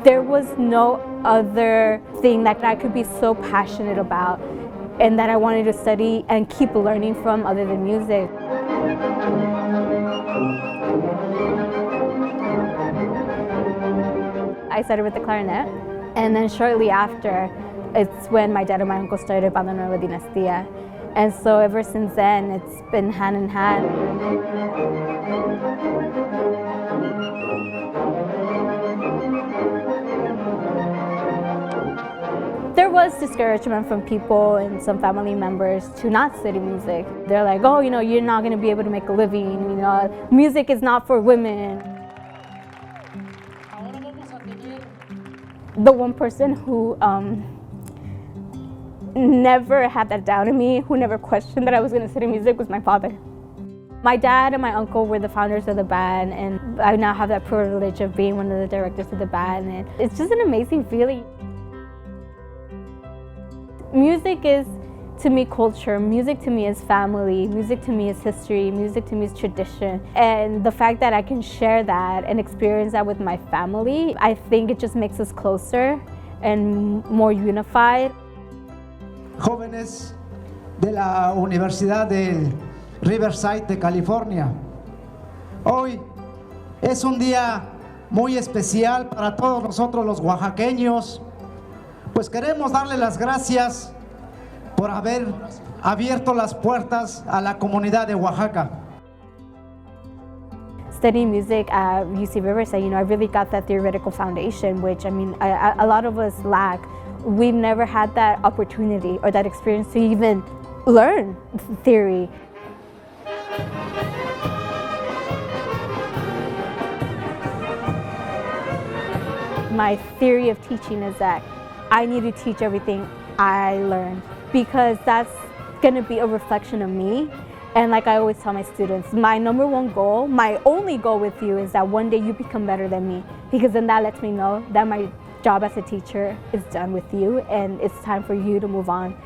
There was no other thing that I could be so passionate about and that I wanted to study and keep learning from other than music. I started with the clarinet, and then shortly after, it's when my dad and my uncle started Banda, Nueva, Dinastía. And so ever since then, it's been hand in hand. There was discouragement from people and some family members to not study music. They're like, oh, you're not going to be able to make a living, music is not for women. The one person who never had that doubt in me, who never questioned that I was going to study music, was my father. My dad and my uncle were the founders of the band, and I now have that privilege of being one of the directors of the band, and it's just an amazing feeling. Music is, to me, culture. Music to me is family. Music to me is history. Music to me is tradition. And the fact that I can share that and experience that with my family, I think it just makes us closer and more unified. Jóvenes de la Universidad de Riverside de California, hoy es un día muy especial para todos nosotros los oaxaqueños, pues queremos darle las gracias por haber abierto las puertas a la comunidad de Oaxaca. Studying music at UC Riverside, I really got that theoretical foundation, which a lot of us lack. We've never had that opportunity or that experience to even learn theory. My theory of teaching is that I need to teach everything I learned, because that's going to be a reflection of me. And like I always tell my students, my number one goal, my only goal with you, is that one day you become better than me, because then that lets me know that my job as a teacher is done with you and it's time for you to move on.